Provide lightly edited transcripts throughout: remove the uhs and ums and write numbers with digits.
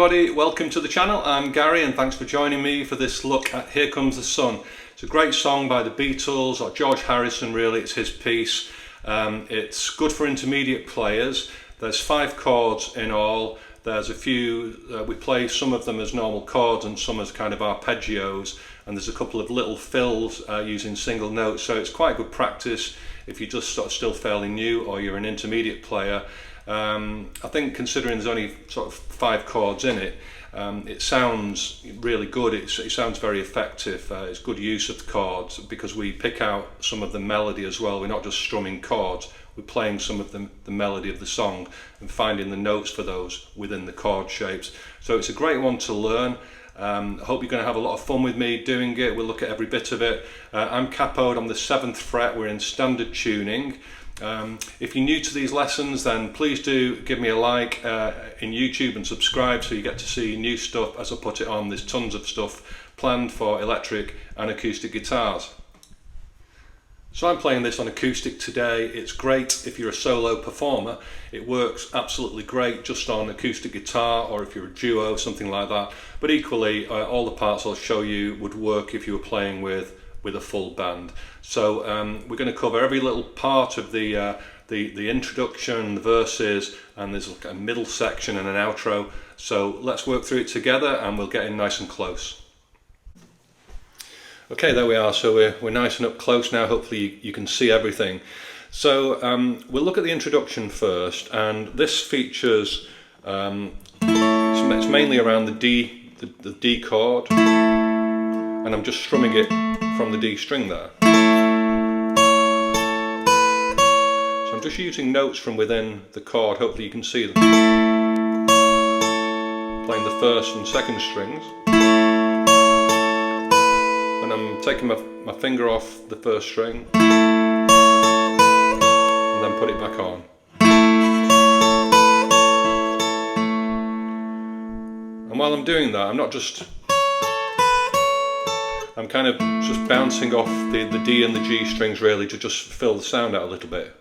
everybody, welcome to the channel. I'm Gary and thanks for joining me for this look at Here Comes the Sun. It's a great song by the Beatles, or George Harrison really, it's his piece. It's good for intermediate players. There's 5 chords in all. There's a few, we play some of them as normal chords and some as kind of arpeggios, and there's a couple of little fills using single notes, so it's quite good practice if you're just sort of still fairly new or you're an intermediate player. I think considering there's only sort of 5 chords in it, it sounds really good. It sounds very effective. It's good use of the chords because we pick out some of the melody as well. We're not just strumming chords, we're playing some of the melody of the song and finding the notes for those within the chord shapes. So it's a great one to learn. I hope you're going to have a lot of fun with me doing it. We'll look at every bit of it. I'm capoed on the 7th fret. We're in standard tuning. If you're new to these lessons, then please do give me a like in YouTube and subscribe so you get to see new stuff as I put it on. There's tons of stuff planned for electric and acoustic guitars. So I'm playing this on acoustic today. It's great if you're a solo performer. It works absolutely great just on acoustic guitar, or if you're a duo, something like that. But equally, all the parts I'll show you would work if you were playing with a full band. So we're going to cover every little part of the introduction, the verses, and there's like a middle section and an outro. So let's work through it together and we'll get in nice and close. Okay, there we are. So we're nice and up close now. Hopefully you can see everything. So we'll look at the introduction first, and this features it's mainly around the D chord, and I'm just strumming it from the D string there. So I'm just using notes from within the chord. Hopefully you can see them. Playing the first and second strings. And I'm taking my finger off the first string and then put it back on. And while I'm doing that, I'm kind of just bouncing off the D and the G strings really to just fill the sound out a little bit.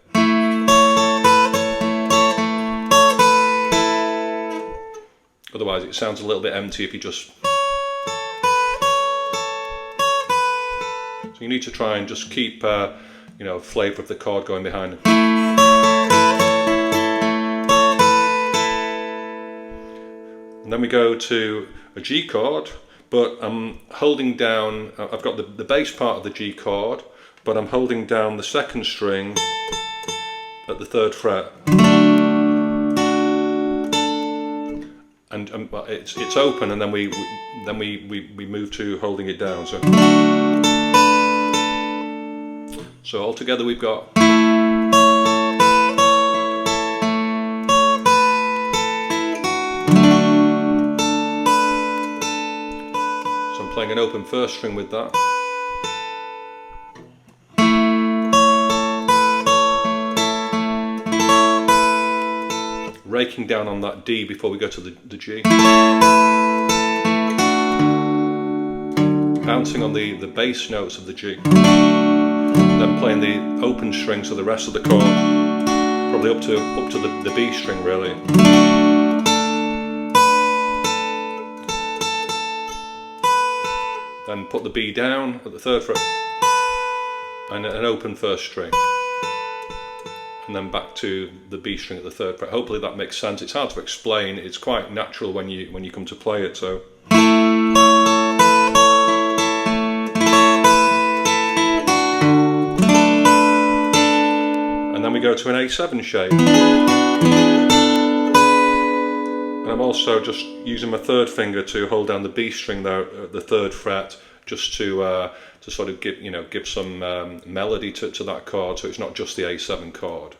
Otherwise it sounds a little bit empty if you just... So you need to try and just keep, flavour of the chord going behind it. And then we go to a G chord, but I'm holding down, I've got the bass part of the G chord, but I'm holding down the second string at the 3rd fret. And it's open, and then we move to holding it down. So altogether we've got... So I'm playing an open first string with that. Raking down on that D before we go to the G. Bouncing on the bass notes of the G. Then playing the open string, so the rest of the chord, probably up to the B string really. Then put the B down at the 3rd fret and an open first string, and then back to the B string at the 3rd fret. Hopefully that makes sense. It's hard to explain. It's quite natural when you come to play it. So. We go to an A7 shape, and I'm also just using my 3rd finger to hold down the B string there at the 3rd fret, just to sort of give some melody to that chord, so it's not just the A7 chord.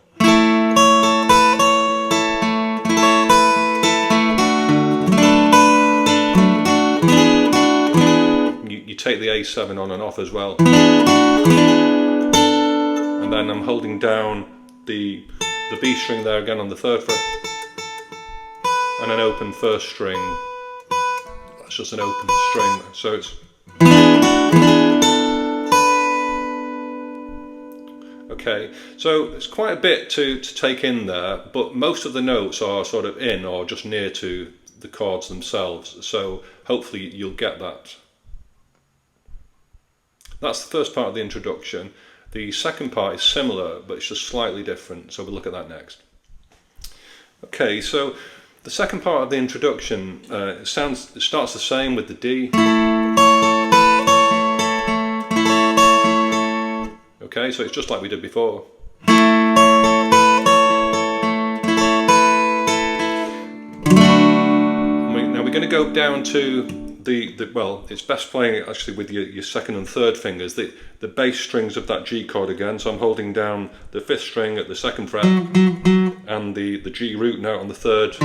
You take the A7 on and off as well, and then I'm holding down the B string there again on the 3rd fret, and an open first string. That's just an open string, so it's... Okay, so it's quite a bit to take in there, but most of the notes are sort of in or just near to the chords themselves. So hopefully you'll get that. That's the first part of the introduction. The second part is similar, but it's just slightly different, so we'll look at that next. Okay, so the second part of the introduction, it starts the same with the D. Okay, so it's just like we did before. Now we're going to go down to well, it's best playing it actually with your second and third fingers, the bass strings of that G chord again. So I'm holding down the 5th string at the 2nd fret and the G root note on the 3rd.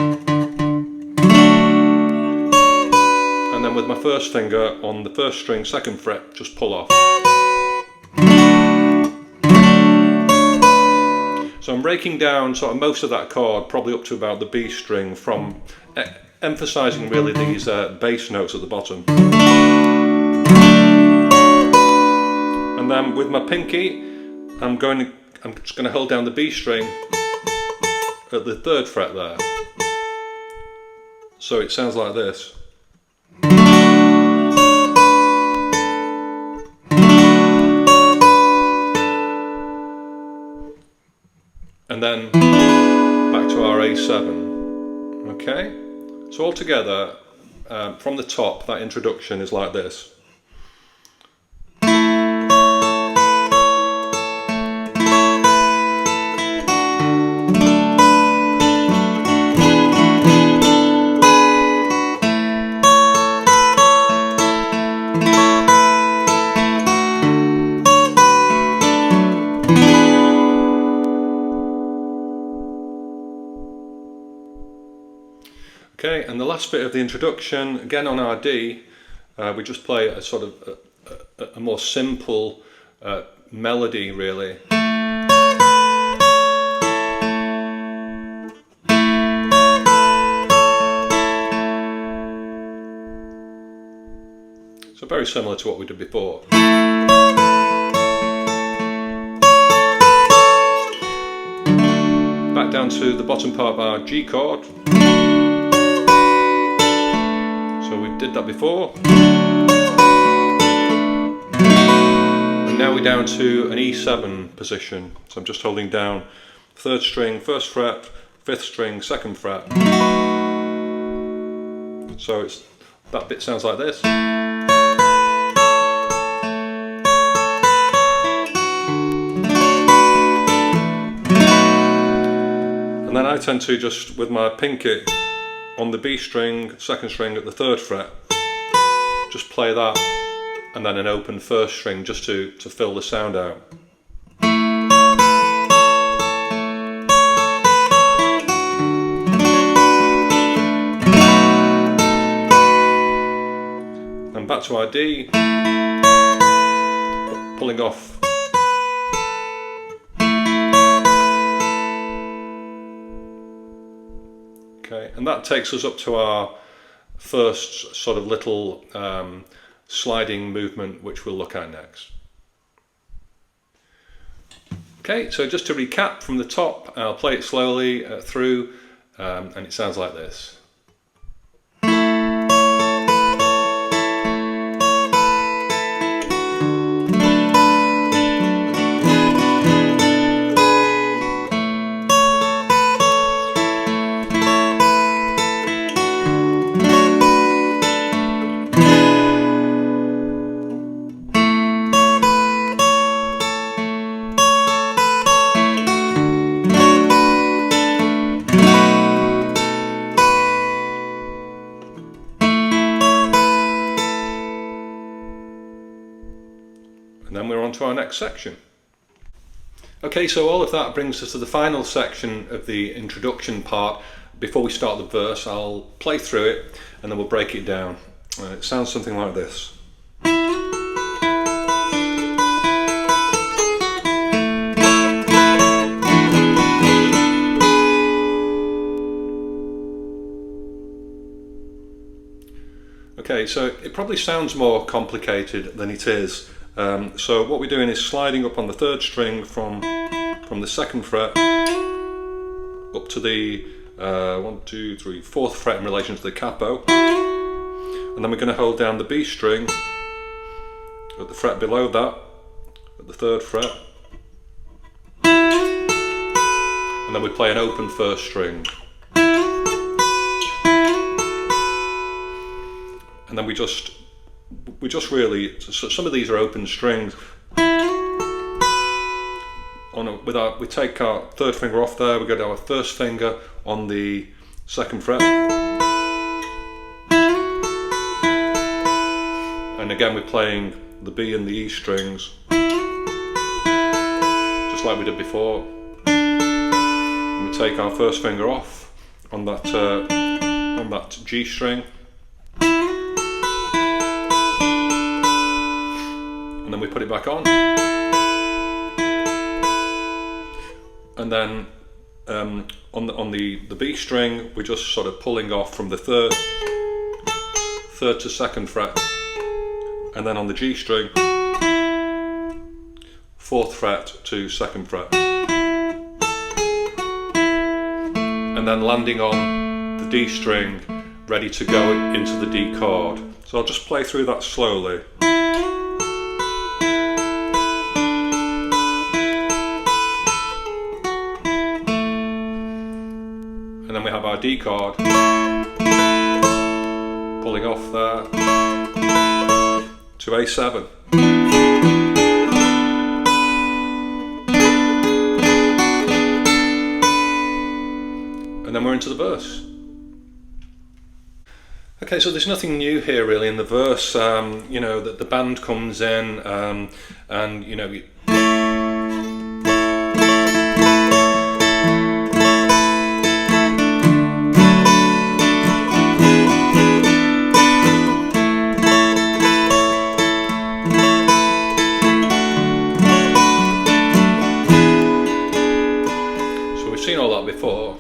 And then with my 1st finger on the 1st string, 2nd fret, just pull off. So I'm breaking down sort of most of that chord, probably up to about the B string, from emphasising really these bass notes at the bottom. And then with my pinky, I'm just going to hold down the B string at the 3rd fret there. So it sounds like this. And then back to our A7. Okay? So altogether, from the top, that introduction is like this. Okay, and the last bit of the introduction, again on our D, we just play a sort of a more simple melody really. So very similar to what we did before. Back down to the bottom part of our G chord. So we did that before. And now we're down to an E7 position. So I'm just holding down 3rd string, 1st fret, 5th string, 2nd fret. So that bit sounds like this. And then I tend to just, with my pinky on the B string, 2nd string at the 3rd fret, just play that, and then an open 1st string just to fill the sound out. And back to our D, pulling off. Okay, and that takes us up to our first sort of little sliding movement, which we'll look at next. Okay, so just to recap from the top, I'll play it slowly through, and it sounds like this. And then we're on to our next section. Okay, so all of that brings us to the final section of the introduction part. Before we start the verse, I'll play through it and then we'll break it down. It sounds something like this. Okay, so it probably sounds more complicated than it is. So what we're doing is sliding up on the 3rd string from the 2nd fret up to the 1, 2, 3, 4th fret in relation to the capo, and then we're going to hold down the B string at the fret below that, at the 3rd fret, and then we play an open 1st string, and then we just really, so some of these are open strings. We take our 3rd finger off there, we go to our 1st finger on the 2nd fret, and again we're playing the B and the E strings, just like we did before. And we take our 1st finger off on that G string, and then we put it back on. And then on the B string, we're just sort of pulling off from the 3rd to 2nd fret, and then on the G string, 4th fret to 2nd fret, and then landing on the D string, ready to go into the D chord. So I'll just play through that slowly. And then we have our D chord, pulling off there to A7. And then we're into the verse. Okay, so there's nothing new here really in the verse. You know, that the band comes in, and you know, seen all that before.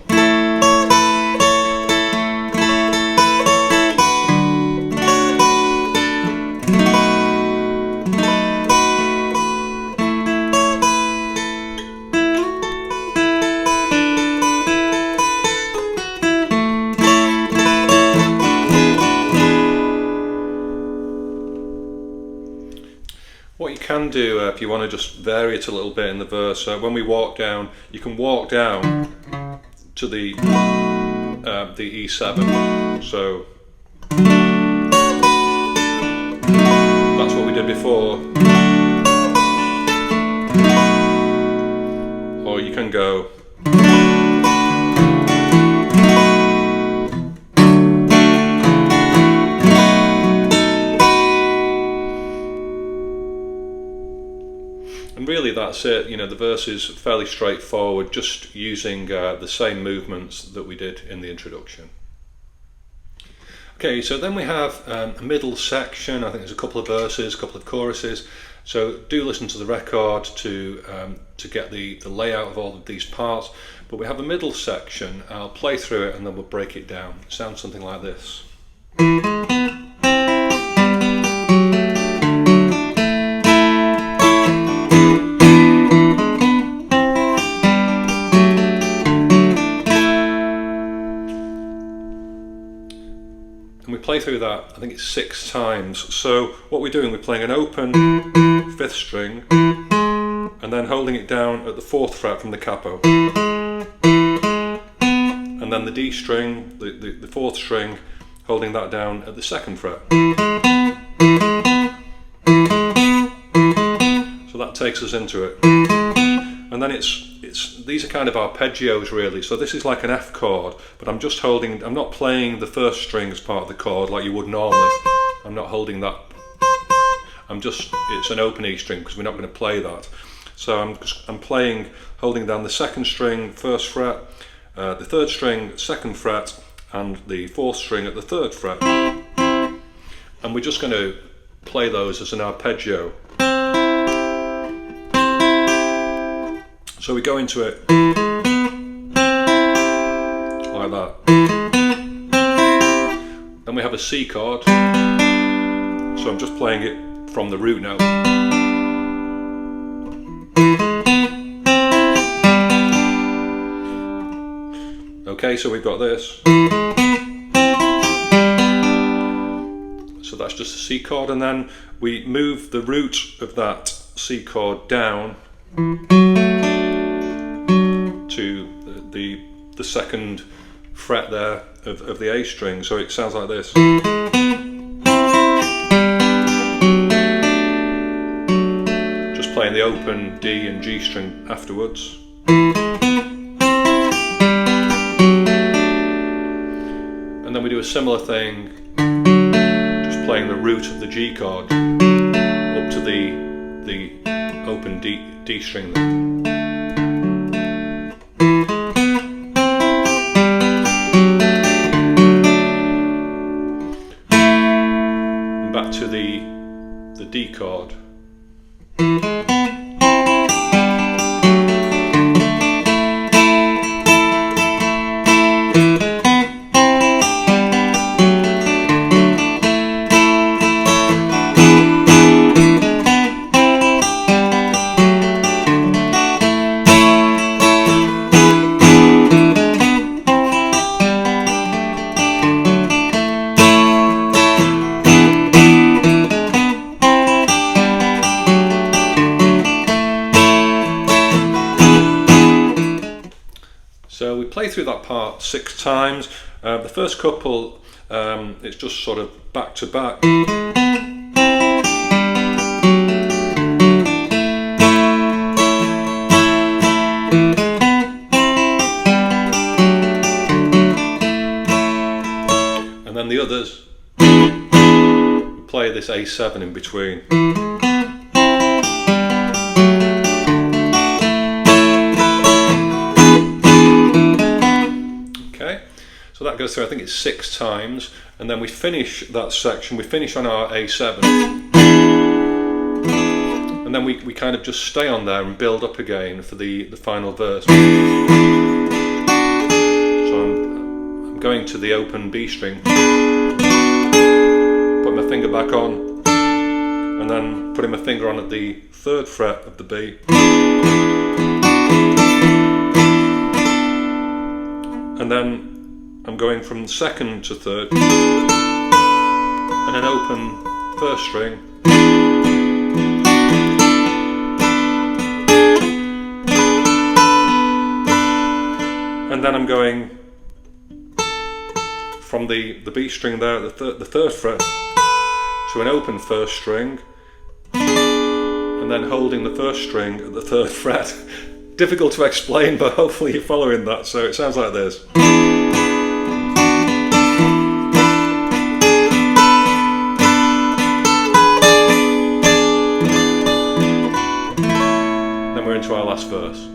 What you can do if you want to just vary it a little bit in the verse, when we walk down, you can walk down to the E7. So that's what we did before. Or you can go. And really that's it, you know, the verse is fairly straightforward, just using the same movements that we did in the introduction. Okay, so then we have a middle section. I think there's a couple of verses, a couple of choruses, so do listen to the record to get the layout of all of these parts. But we have a middle section. I'll play through it and then we'll break it down. It sounds something like this. And we play through that, I think it's 6 times. So what we're doing, we're playing an open 5th string and then holding it down at the 4th fret from the capo. And then the D string, the 4th string, holding that down at the 2nd fret. So that takes us into it. And then these are kind of arpeggios really. So this is like an F chord, but I'm just holding, I'm not playing the 1st string as part of the chord like you would normally. I'm not holding that. It's an open E string because we're not going to play that. So I'm playing, holding down the 2nd string, 1st fret, the 3rd string, 2nd fret, and the 4th string at the 3rd fret. And we're just going to play those as an arpeggio. So we go into it like that. Then we have a C chord. So I'm just playing it from the root note. Okay, so we've got this. So that's just a C chord, and then we move the root of that C chord down to the second fret there of the A string, so it sounds like this. Just playing the open D and G string afterwards. And then we do a similar thing, just playing the root of the G chord up to the open D string there. Back to the D chord. So we play through that part 6 times. The first couple, it's just sort of back to back. And then the others, we play this A7 in between. So that goes through, I think it's 6 times, and then we finish that section, we finish on our A7, and then we kind of just stay on there and build up again for the final verse. So I'm going to the open B string, put my finger back on, and then putting my finger on at the 3rd fret of the B. And then I'm going from 2nd to 3rd, and an open 1st string, and then I'm going from the B string there at the 3rd fret to an open 1st string, and then holding the 1st string at the 3rd fret. Difficult to explain, but hopefully you're following that. So it sounds like this. Into our last verse.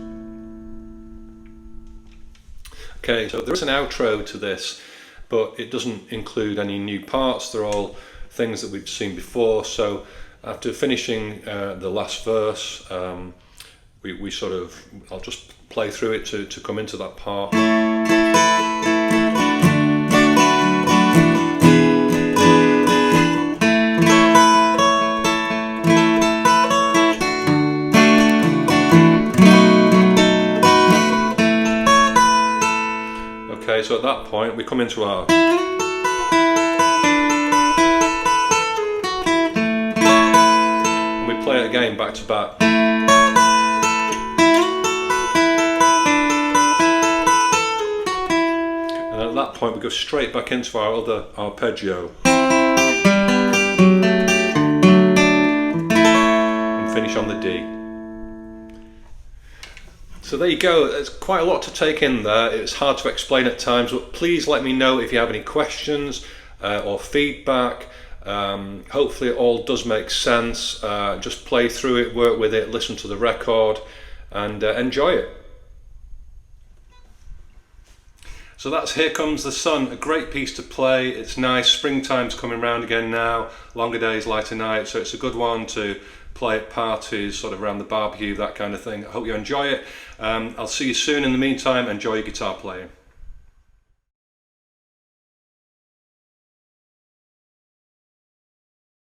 Okay, so there is an outro to this, but it doesn't include any new parts. They're all things that we've seen before. So after finishing the last verse, we sort of, I'll just play through it to come into that part. Okay, so at that point we come into our and we play it again back to back. And at that point we go straight back into our other arpeggio and finish on the D. So there you go, there's quite a lot to take in there. It's hard to explain at times, but please let me know if you have any questions or feedback. Hopefully it all does make sense. Just play through it, work with it, listen to the record, and enjoy it. So that's Here Comes the Sun, a great piece to play. It's nice, springtime's coming round again now, longer days, lighter nights, so it's a good one to play at parties, sort of around the barbecue, that kind of thing. I hope you enjoy it. I'll see you soon. In the meantime, enjoy your guitar playing.